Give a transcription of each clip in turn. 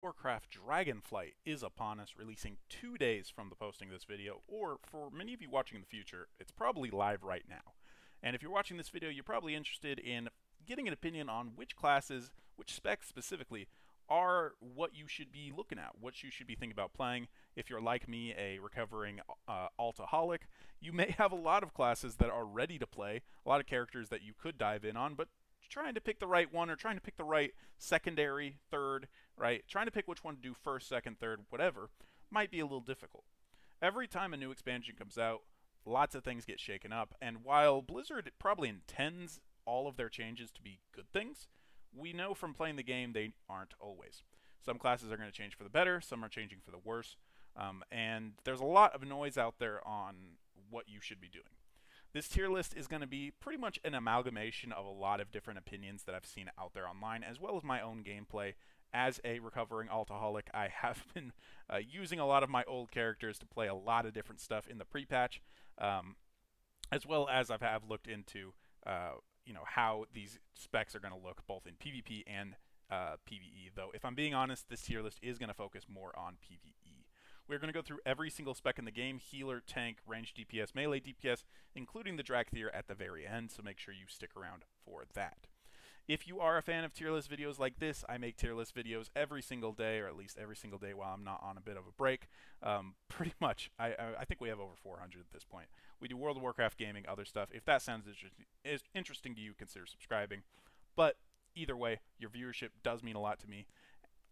Warcraft Dragonflight is upon us, releasing 2 days from the posting of this video, or for many of you watching in the future, it's probably live right now. And if you're watching this video, you're probably interested in getting an opinion on which classes, which specs specifically, are what you should be looking at, what you should be thinking about playing. If you're like me, a recovering altaholic, you may have a lot of classes that are ready to play, a lot of characters that you could dive in on, but trying to pick the right one or trying to pick the right secondary, third, right? Trying to pick which one to do first, second, third, whatever, might be a little difficult. Every time a new expansion comes out, lots of things get shaken up, and while Blizzard probably intends all of their changes to be good things, we know from playing the game they aren't always. Some classes are going to change for the better, some are changing for the worse, and there's a lot of noise out there on what you should be doing. This tier list is going to be pretty much an amalgamation of a lot of different opinions that I've seen out there online, as well as my own gameplay. As a recovering altaholic, I have been using a lot of my old characters to play a lot of different stuff in the pre-patch, as well as I have looked into how these specs are going to look both in PvP and PvE. Though, if I'm being honest, this tier list is going to focus more on PvE. We're going to go through every single spec in the game: healer, tank, ranged DPS, melee DPS, including the Dracthyr at the very end, so make sure you stick around for that. If you are a fan of tier list videos like this, I make tier list videos every single day, or at least every single day while I'm not on a bit of a break. Pretty much, I think we have over 400 at this point. We do World of Warcraft gaming, other stuff. If that sounds interesting to you, consider subscribing. But either way, your viewership does mean a lot to me.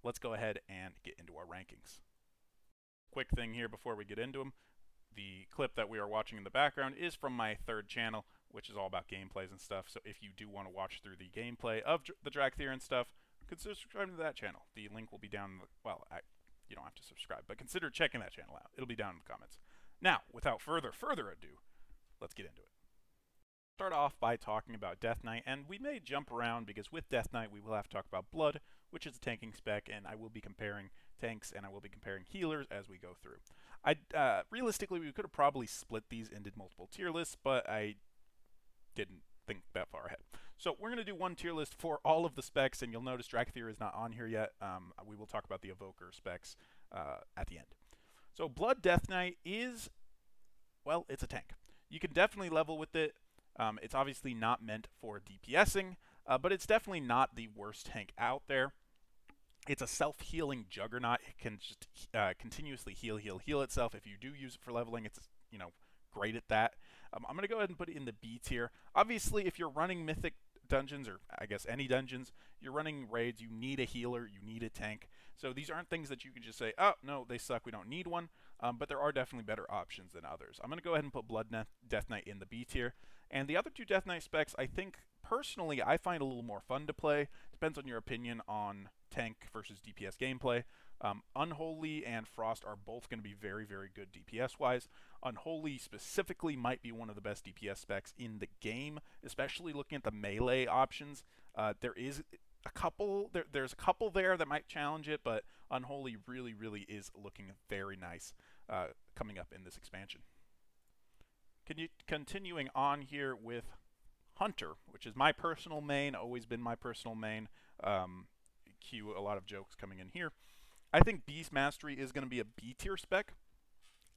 Let's go ahead and get into our rankings. Quick thing here before we get into them. The clip that we are watching in the background is from my third channel, which is all about gameplays and stuff. So if you do want to watch through the gameplay of the Dracthyr and stuff, consider subscribing to that channel. The link will be down in the, well, you don't have to subscribe, but consider checking that channel out. It'll be down in the comments. Now, without further ado, let's get into it. Start off by talking about Death Knight, and we may jump around because with Death Knight we will have to talk about Blood, which is a tanking spec, and I will be comparing tanks and I will be comparing healers as we go through. Realistically, we could have probably split these into multiple tier lists, but I didn't think that far ahead. So we're going to do one tier list for all of the specs, and you'll notice Dracthyr is not on here yet. We will talk about the Evoker specs at the end. So Blood Death Knight is, well, it's a tank. You can definitely level with it. It's obviously not meant for DPSing, but it's definitely not the worst tank out there. It's a self-healing juggernaut. It can just continuously heal itself. If you do use it for leveling, it's great at that. I'm going to go ahead and put it in the B tier. Obviously, if you're running Mythic dungeons, or I guess any dungeons, you're running raids, you need a healer, you need a tank. So these aren't things that you can just say, oh, no, they suck, we don't need one. But there are definitely better options than others. I'm going to go ahead and put Blood Death Knight in the B tier. And the other two Death Knight specs, I think, personally, I find a little more fun to play. Depends on your opinion on tank versus DPS gameplay. Unholy and Frost are both going to be very, very good DPS-wise. Unholy specifically might be one of the best DPS specs in the game, especially looking at the melee options. There's a couple there that might challenge it, but Unholy really, really is looking very nice coming up in this expansion. Continuing on here with Hunter, which is my personal main, always been my personal main. Cue a lot of jokes coming in here. I think Beast Mastery is going to be a B tier spec.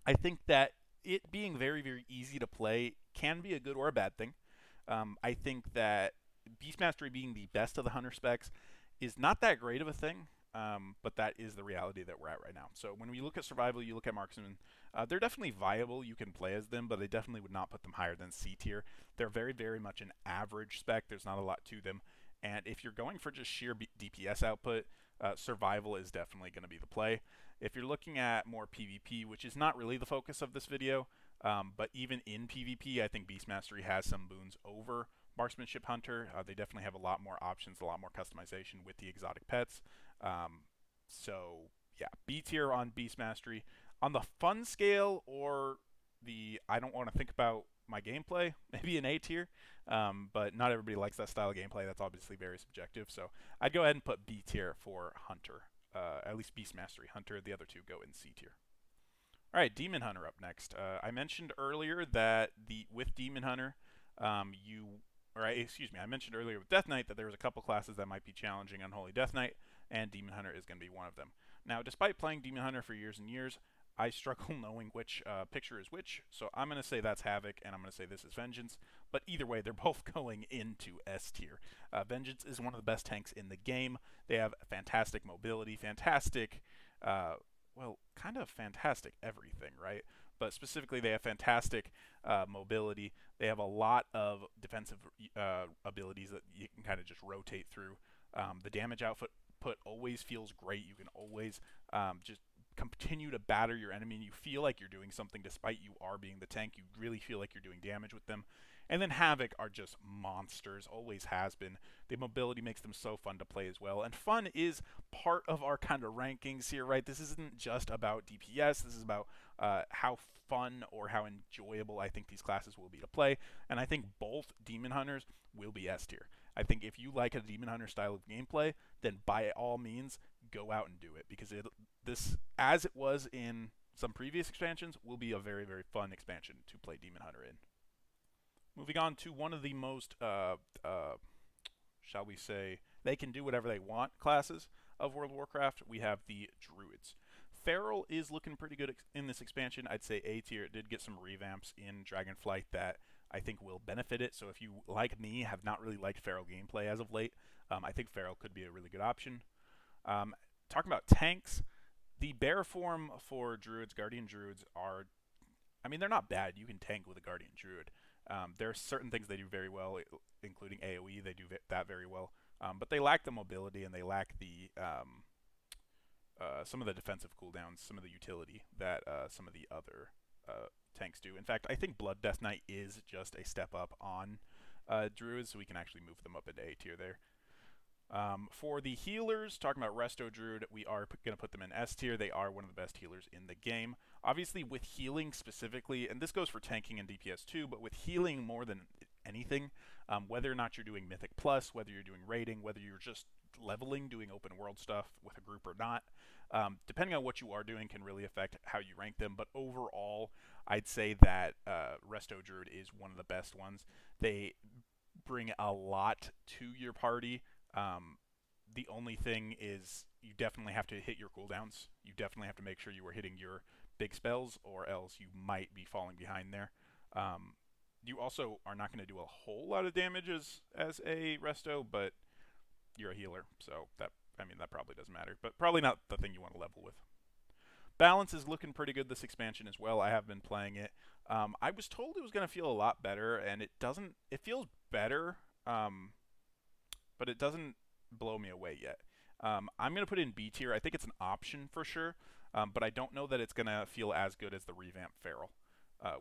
I think that it being very, very easy to play can be a good or a bad thing. I think that Beast Mastery being the best of the Hunter specs is not that great of a thing, but that is the reality that we're at right now. So when we look at survival, you look at marksman, they're definitely viable. You can play as them, but I definitely would not put them higher than C tier. They're very, very much an average spec. There's not a lot to them. And if you're going for just sheer DPS output, survival is definitely going to be the play. If you're looking at more PvP, which is not really the focus of this video, but even in PvP, I think Beast Mastery has some boons over Marksmanship Hunter. They definitely have a lot more options, a lot more customization with the exotic pets. So yeah, B tier on Beast Mastery. On the fun scale, or the I don't want to think about my gameplay, maybe an A tier, but not everybody likes that style of gameplay. That's obviously very subjective, so I'd go ahead and put B tier for Hunter, at least Beast Mastery Hunter. The other two go in C tier. All right, Demon Hunter up next. I mentioned earlier that with Demon Hunter, I mentioned earlier with Death Knight that there was a couple classes that might be challenging Unholy Death Knight. and Demon Hunter is going to be one of them. Now, despite playing Demon Hunter for years and years, I struggle knowing which picture is which, so I'm going to say that's Havoc, and I'm going to say this is Vengeance, but either way, they're both going into S tier. Vengeance is one of the best tanks in the game. They have fantastic mobility, fantastic, well, kind of fantastic everything, right? But specifically, they have fantastic mobility. They have a lot of defensive abilities that you can kind of just rotate through. The damage output always feels great. You can always just continue to batter your enemy, and you feel like you're doing something despite you are being the tank. You really feel like you're doing damage with them. And then Havoc are just monsters, always has been. The mobility makes them so fun to play as well. And fun is part of our kind of rankings here, right? This isn't just about DPS. This is about how fun or how enjoyable I think these classes will be to play. And I think both Demon Hunters will be S tier. I think if you like a Demon Hunter style of gameplay, then by all means, go out and do it. Because this, as it was in some previous expansions, will be a very, very fun expansion to play Demon Hunter in. Moving on to one of the most, shall we say, they can do whatever they want classes of World of Warcraft, we have the Druids. Feral is looking pretty good in this expansion. I'd say A tier. It did get some revamps in Dragonflight that I think will benefit it. So if you, like me, have not really liked Feral gameplay as of late, I think Feral could be a really good option. Talking about tanks, the bear form for Druids, Guardian Druids, are, I mean, they're not bad. You can tank with a Guardian Druid. There are certain things they do very well, including AoE. They do that very well. But they lack the mobility, and they lack the some of the defensive cooldowns, some of the utility that some of the other tanks do. In fact, I think Blood Death Knight is just a step up on Druids, so we can actually move them up into A tier there. For the healers, talking about Resto Druid, we are going to put them in S tier. They are one of the best healers in the game. Obviously, with healing specifically, and this goes for tanking and DPS too, but with healing more than anything, whether or not you're doing Mythic Plus, whether you're doing raiding, whether you're just leveling, doing open world stuff with a group or not, depending on what you are doing can really affect how you rank them. But overall, I'd say that Resto Druid is one of the best ones. They bring a lot to your party. The only thing is you definitely have to hit your cooldowns. You definitely have to make sure you are hitting your big spells, or else you might be falling behind there. You also are not going to do a whole lot of damage as a resto, but you're a healer, so that, I mean, that probably doesn't matter. But probably not the thing you want to level with. Balance is looking pretty good this expansion as well. I have been playing it. I was told it was going to feel a lot better, and it doesn't. It feels better, but it doesn't blow me away yet. I'm going to put it in B tier. I think it's an option for sure, but I don't know that it's going to feel as good as the revamped Feral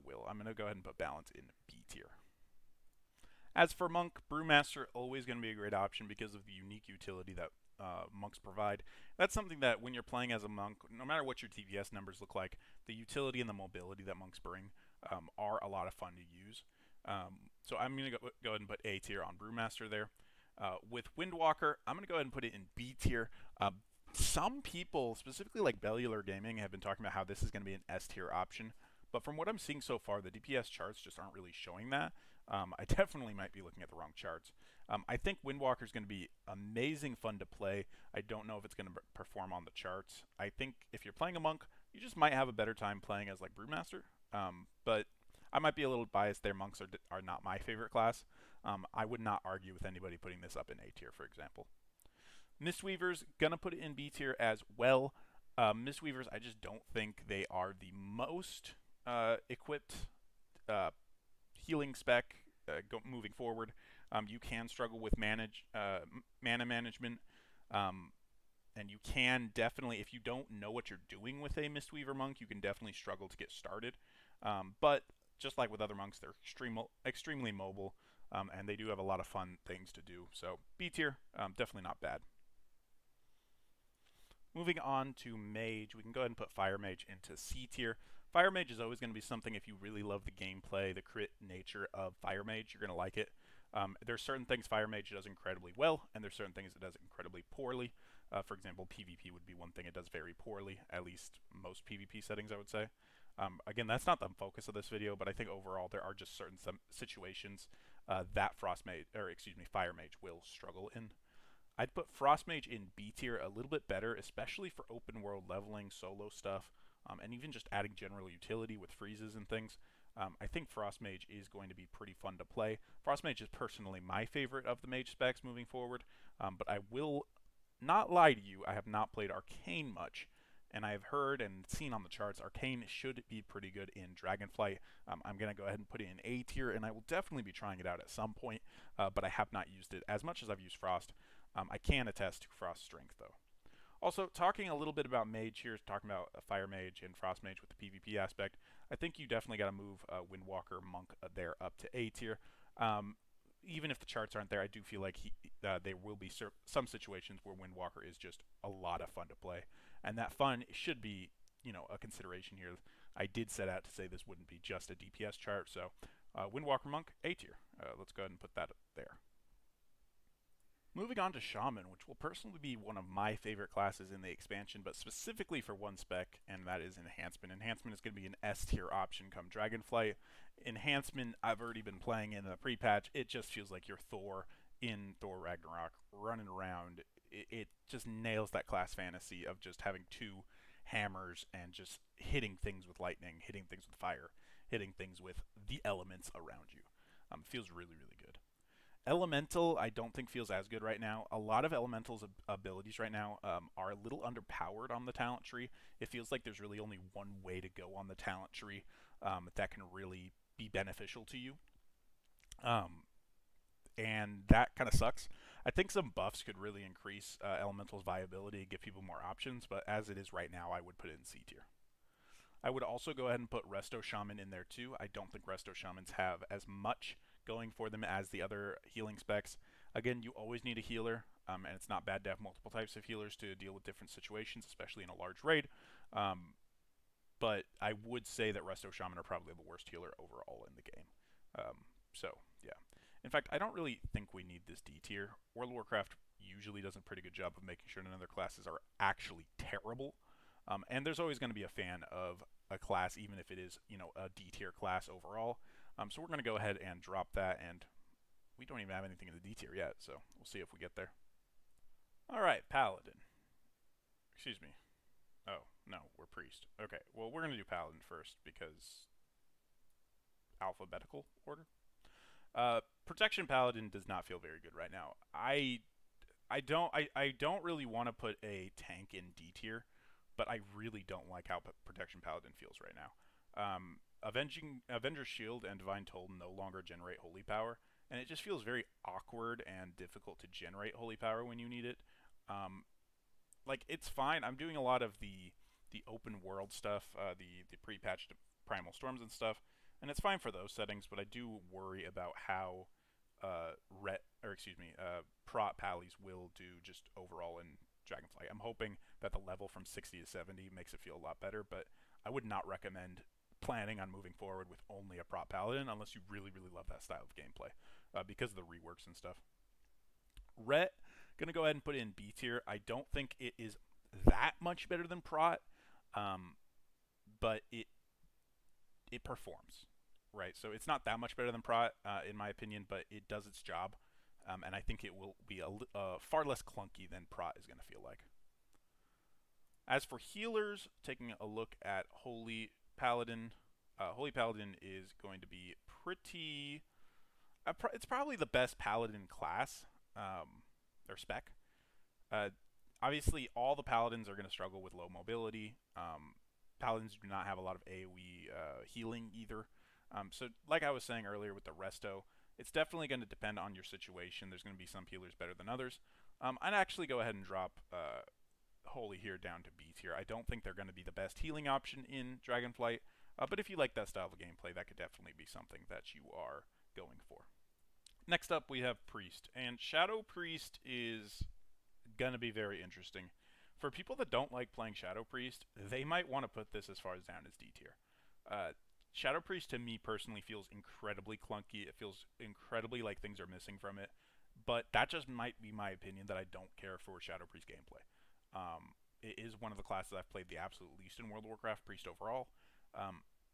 will. I'm going to go ahead and put Balance in B tier. As for Monk, Brewmaster, always going to be a great option because of the unique utility that monks provide. That's something that when you're playing as a monk, no matter what your TVS numbers look like, the utility and the mobility that monks bring are a lot of fun to use. So I'm going to go ahead and put A tier on Brewmaster there. With Windwalker, I'm going to go ahead and put it in B tier. Some people, specifically like Bellular Gaming, have been talking about how this is going to be an S tier option. But from what I'm seeing so far, the DPS charts just aren't really showing that. I definitely might be looking at the wrong charts. I think Windwalker is going to be amazing fun to play. I don't know if it's going to perform on the charts. I think if you're playing a monk, you just might have a better time playing as like Brewmaster. But I might be a little biased there. Monks are not my favorite class. I would not argue with anybody putting this up in A tier, for example. Mistweavers, gonna put it in B tier as well. Mistweavers, I just don't think they are the most equipped healing spec moving forward. You can struggle with mana management, and you can definitely, if you don't know what you're doing with a Mistweaver monk, you can definitely struggle to get started. But just like with other monks, they're extremely mobile, and they do have a lot of fun things to do. So B tier, definitely not bad. Moving on to Mage, we can go ahead and put Fire Mage into C tier. Fire Mage is always going to be something, if you really love the gameplay, the crit nature of Fire Mage, you're going to like it. There's certain things Fire Mage does incredibly well, and there's certain things it does incredibly poorly. For example, PvP would be one thing it does very poorly, at least most PvP settings, I would say. Again, that's not the focus of this video, but I think overall there are just some situations that Fire Mage will struggle in. I'd put Frost Mage in B tier a little bit better, especially for open world leveling, solo stuff, and even just adding general utility with freezes and things. I think Frost Mage is going to be pretty fun to play. Frost Mage is personally my favorite of the mage specs moving forward, but I will not lie to you, I have not played Arcane much, and I have heard and seen on the charts Arcane should be pretty good in Dragonflight. I'm going to go ahead and put it in A tier, and I will definitely be trying it out at some point, but I have not used it as much as I've used Frost. I can attest to Frost's strength, though. Also, talking a little bit about Mage here, talking about Fire Mage and Frost Mage with the PvP aspect, I think you definitely got to move Windwalker Monk there up to A tier. Even if the charts aren't there, I do feel like there will be some situations where Windwalker is just a lot of fun to play. And that fun should be, a consideration here. I did set out to say this wouldn't be just a DPS chart, so Windwalker Monk, A tier. Let's go ahead and put that there. Moving on to Shaman, which will personally be one of my favorite classes in the expansion, but specifically for one spec, and that is Enhancement. Enhancement is going to be an S tier option come Dragonflight. Enhancement, I've already been playing in the pre-patch. It just feels like you're Thor in Thor Ragnarok, running around. It just nails that class fantasy of just having two hammers and just hitting things with lightning, hitting things with fire, hitting things with the elements around you. Feels really, really good. Elemental, I don't think feels as good right now. A lot of Elemental's abilities right now are a little underpowered on the talent tree. It feels like there's really only one way to go on the talent tree that can really be beneficial to you. And that kind of sucks. I think some buffs could really increase Elemental's viability, give people more options, but as it is right now, I would put it in C tier. I would also go ahead and put Resto Shaman in there too. I don't think Resto Shamans have as much going for them as the other healing specs. Again, you always need a healer, and it's not bad to have multiple types of healers to deal with different situations, especially in a large raid. But I would say that Resto Shaman are probably the worst healer overall in the game. So, yeah. In fact, I don't really think we need this D tier. World of Warcraft usually does a pretty good job of making sure none of their classes are actually terrible. And there's always going to be a fan of a class, even if it is, a D tier class overall. So we're going to go ahead and drop that, and we don't even have anything in the D tier yet, so we'll see if we get there. All right, Paladin. Excuse me. Oh, no, we're Priest. Okay, well, we're going to do Paladin first, because alphabetical order. Protection Paladin does not feel very good right now. I don't really want to put a tank in D tier, but I really don't like how Protection Paladin feels right now. Avenger's Shield and Divine Toll no longer generate Holy Power, and it just feels very awkward and difficult to generate Holy Power when you need it. Like, it's fine. I'm doing a lot of the open world stuff, the pre-patched Primal Storms and stuff, and it's fine for those settings, but I do worry about how Prot Pallies will do just overall in Dragonflight. I'm hoping that the level from 60 to 70 makes it feel a lot better, but I would not recommend planning on moving forward with only a Prot Paladin unless you really, really love that style of gameplay because of the reworks and stuff. Ret, gonna go ahead and put it in B tier. I don't think it is that much better than Prot, but it performs, right? So it's not that much better than Prot, in my opinion, but it does its job, and I think it will be far less clunky than Prot is going to feel like. As for healers, taking a look at Holy Paladin, Holy Paladin is going to be pretty... it's probably the best Paladin class, or spec. Obviously, all the Paladins are going to struggle with low mobility. Paladins do not have a lot of AoE healing either. So like I was saying earlier with the Resto, it's definitely going to depend on your situation. There's going to be some healers better than others. I'd actually go ahead and drop Holy here down to B tier. I don't think they're going to be the best healing option in Dragonflight, but if you like that style of gameplay, that could definitely be something that you are going for. Next up, we have Priest, and Shadow Priest is going to be very interesting. For people that don't like playing Shadow Priest, they might want to put this as far as down as D tier. Shadow Priest, to me personally, feels incredibly clunky. It feels incredibly like things are missing from it. But that just might be my opinion that I don't care for Shadow Priest gameplay. It is one of the classes I've played the absolute least in World of Warcraft, Priest overall.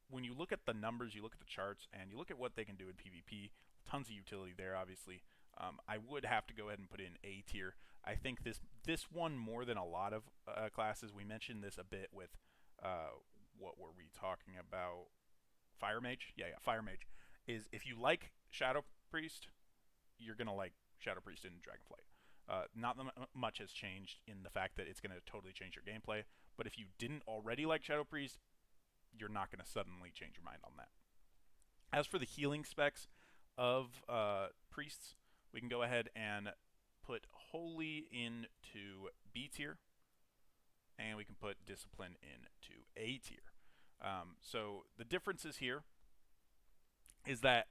When you look at the numbers, you look at the charts, and you look at what they can do in PvP, tons of utility there, obviously. I would have to go ahead and put it in A tier. I think this one more than a lot of classes. We mentioned this a bit with what were we talking about? Fire Mage? Yeah, Fire Mage. Is if you like Shadow Priest, you're going to like Shadow Priest in Dragonflight. Not much has changed in the fact that it's going to totally change your gameplay, but if you didn't already like Shadow Priest, you're not going to suddenly change your mind on that. As for the healing specs of Priests, we can go ahead and put Holy into B tier, and we can put Discipline into A tier. So the differences here is that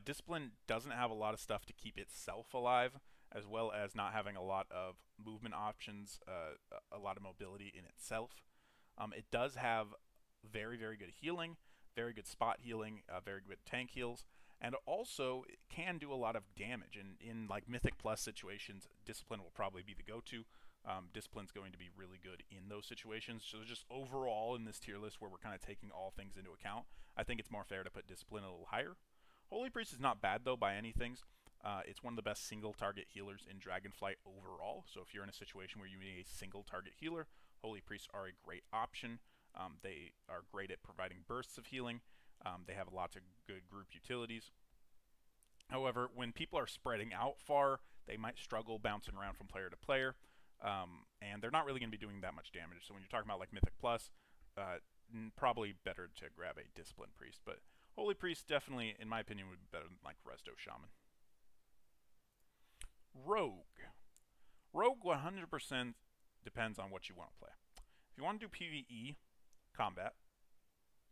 Discipline doesn't have a lot of stuff to keep itself alive, as well as not having a lot of movement options, a lot of mobility in itself. It does have very, very good healing, very good spot healing, very good tank heals, and also it can do a lot of damage. And in like Mythic Plus situations, Discipline will probably be the go-to. Discipline's going to be really good in those situations. So just overall in this tier list where we're kind of taking all things into account, I think it's more fair to put Discipline a little higher. Holy Priest is not bad though by any things. It's one of the best single target healers in Dragonflight overall. So if you're in a situation where you need a single target healer, Holy Priests are a great option. They are great at providing bursts of healing. They have lots of good group utilities. However, when people are spreading out far, they might struggle bouncing around from player to player. And they're not really going to be doing that much damage. So when you're talking about like Mythic Plus, probably better to grab a Discipline Priest. But Holy Priest definitely, in my opinion, would be better than like Resto Shaman. Rogue. Rogue 100% depends on what you want to play. If you want to do PvE, combat,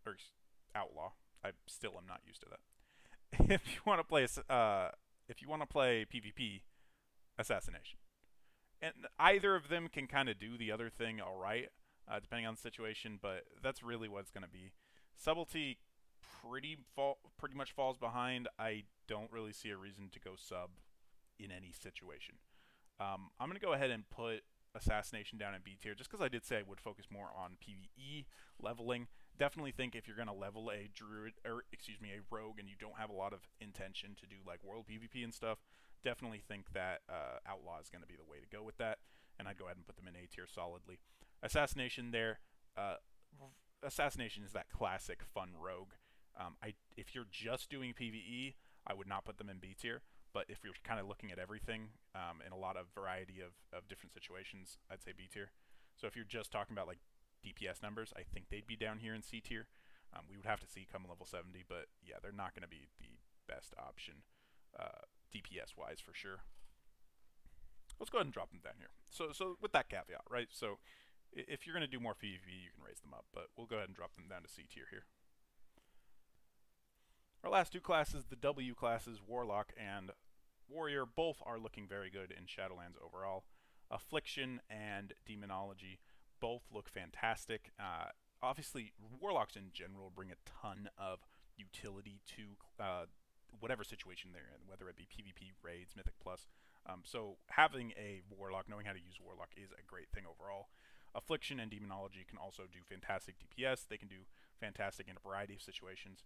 or outlaw, I still am not used to that. If you want to play PvP, assassination. And either of them can kind of do the other thing all right, depending on the situation, but that's really what it's going to be. Subtlety pretty much falls behind. I don't really see a reason to go sub in any situation. I'm going to go ahead and put Assassination down in B tier, just because I did say I would focus more on PvE leveling. Definitely think if you're going to level a rogue, and you don't have a lot of intention to do like world PvP and stuff, definitely think that Outlaw is going to be the way to go with that, and I'd go ahead and put them in A tier solidly. Assassination there, Assassination is that classic fun rogue. If you're just doing PvE, I would not put them in B tier, but if you're kind of looking at everything in a lot of variety of different situations, I'd say B tier. So if you're just talking about like DPS numbers, I think they'd be down here in C tier. We would have to see come level 70, but yeah, they're not going to be the best option DPS wise for sure. Let's go ahead and drop them down here. So with that caveat, right? So if you're going to do more PvP, you can raise them up, but we'll go ahead and drop them down to C tier here. Our last two classes, the W classes, Warlock and Warrior, both are looking very good in Shadowlands overall. Affliction and Demonology both look fantastic. Obviously, Warlocks in general bring a ton of utility to whatever situation they're in, whether it be PvP, raids, Mythic Plus. So having a Warlock, knowing how to use Warlock is a great thing overall. Affliction and Demonology can also do fantastic DPS. They can do fantastic in a variety of situations.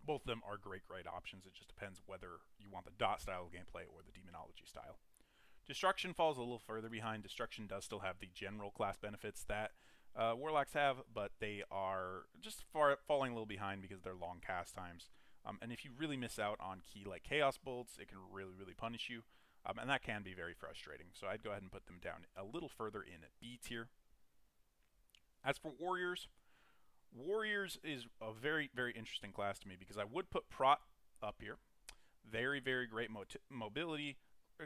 Both of them are great options. It just depends whether you want the dot style of gameplay or the Demonology style. Destruction falls a little further behind. Destruction does still have the general class benefits that Warlocks have, but they are just falling a little behind because they're long cast times. And if you really miss out on key like Chaos Bolts, it can really punish you, and that can be very frustrating. So I'd go ahead and put them down a little further in B tier. As for Warriors, Warriors is a very interesting class to me because I would put Prot up here. Very great mobility,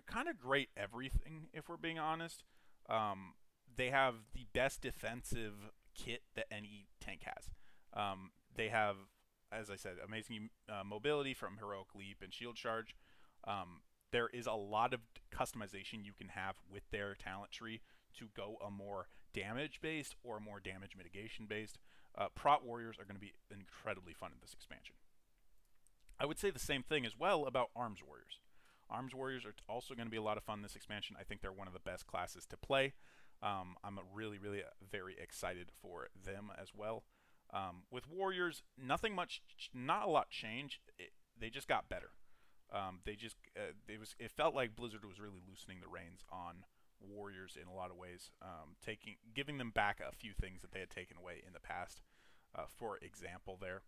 kind of great everything if we're being honest. They have the best defensive kit that any tank has. They have, as I said, amazing mobility from Heroic Leap and Shield Charge. There is a lot of customization you can have with their talent tree to go a more damage-based or a more damage mitigation-based. Prot Warriors are going to be incredibly fun in this expansion. I would say the same thing as well about Arms Warriors. Arms Warriors are also going to be a lot of fun in this expansion. I think they're one of the best classes to play. I'm really very excited for them as well. With Warriors, not a lot changed. They just got better. It felt like Blizzard was really loosening the reins on warriors in a lot of ways, giving them back a few things that they had taken away in the past. For example, there.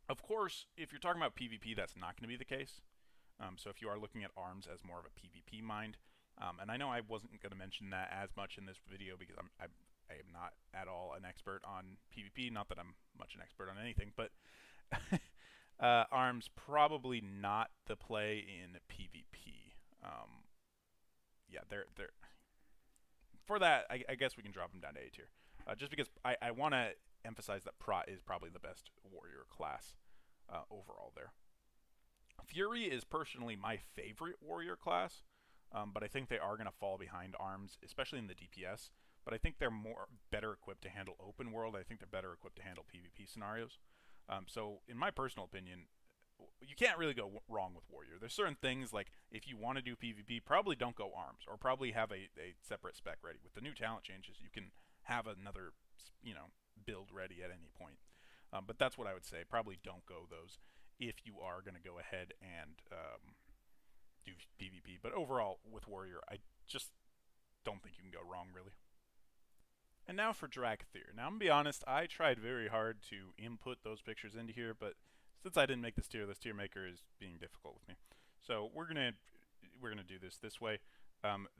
Of course, if you're talking about PvP, that's not going to be the case. So if you are looking at arms as more of a PvP mind, and I know I wasn't going to mention that as much in this video because I am not at all an expert on PvP. Not that I'm much an expert on anything, but arms probably not the play in PvP. Yeah, they're for that. I guess we can drop them down to A tier, just because I want to emphasize that Prot is probably the best warrior class overall there. Fury is personally my favorite warrior class, but I think they are going to fall behind arms, especially in the DPS. But I think they're better equipped to handle open world. I think they're better equipped to handle PvP scenarios. So in my personal opinion, you can't really go wrong with warrior. There's certain things like if you want to do PvP, probably don't go arms, or probably have a separate spec ready. With the new talent changes, you can have another, build ready at any point. But that's what I would say. Probably don't go those if you are going to go ahead and do PvP. But overall, with warrior, I just don't think you can go wrong, really. And now for Dragonflight. Now, I'm going to be honest, I tried very hard to input those pictures into here, but since I didn't make this tier maker is being difficult with me. So we're gonna do this way.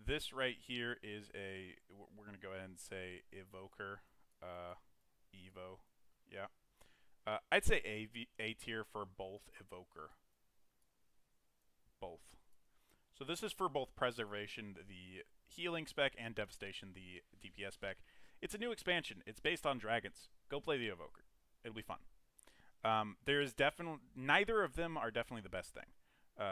This right here is we're gonna go ahead and say Evoker, Evo, yeah. I'd say A tier for both Evoker. Both. So this is for both Preservation, the healing spec, and Devastation, the DPS spec. It's a new expansion. It's based on dragons. Go play the Evoker. It'll be fun. There is neither of them are definitely the best thing.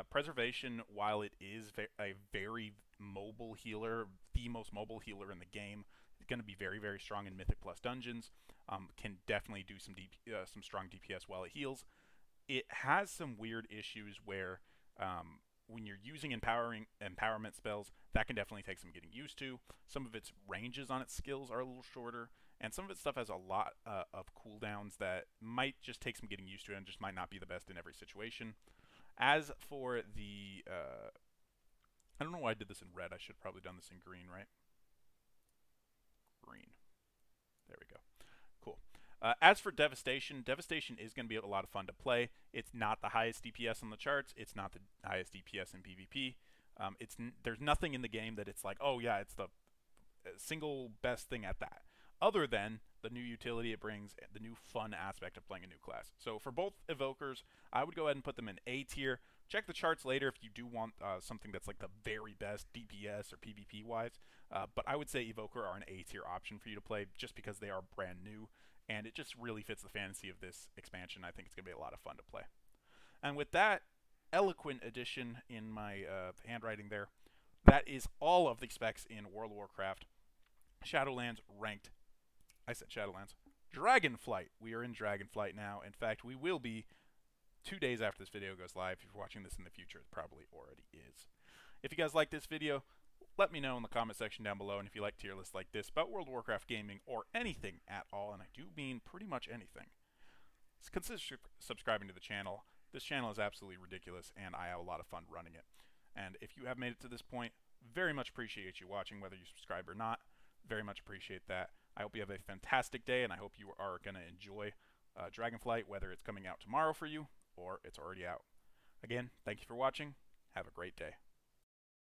Preservation, while it is a very mobile healer, the most mobile healer in the game, going to be very, very strong in Mythic Plus dungeons. Can definitely do some strong DPS while it heals. It has some weird issues where when you're using empowerment spells, that can definitely take some getting used to. Some of its ranges on its skills are a little shorter, and some of its stuff has a lot of cooldowns that might just take some getting used to and just might not be the best in every situation. As for the... I don't know why I did this in red. I should have probably done this in green, right? Green. There we go. Cool. As for Devastation, Devastation is going to be a lot of fun to play. It's not the highest DPS on the charts. It's not the highest DPS in PvP. There's nothing in the game that it's like, oh yeah, it's the single best thing at that. Other than the new utility it brings, the new fun aspect of playing a new class. So for both Evokers, I would go ahead and put them in A tier. Check the charts later if you do want something that's like the very best DPS or PvP wise. But I would say Evoker are an A tier option for you to play just because they are brand new. And it just really fits the fantasy of this expansion. I think it's going to be a lot of fun to play. And with that eloquent addition in my handwriting there, that is all of the specs in World of Warcraft. Shadowlands ranked. I said Shadowlands. Dragonflight. We are in Dragonflight now. In fact, we will be 2 days after this video goes live. If you're watching this in the future, it probably already is. If you guys like this video, let me know in the comment section down below. And if you like tier lists like this about World of Warcraft gaming or anything at all, and I do mean pretty much anything, consider subscribing to the channel. This channel is absolutely ridiculous, and I have a lot of fun running it. And if you have made it to this point, very much appreciate you watching, whether you subscribe or not. Very much appreciate that. I hope you have a fantastic day, and I hope you are going to enjoy Dragonflight, whether it's coming out tomorrow for you or it's already out. Again, thank you for watching. Have a great day.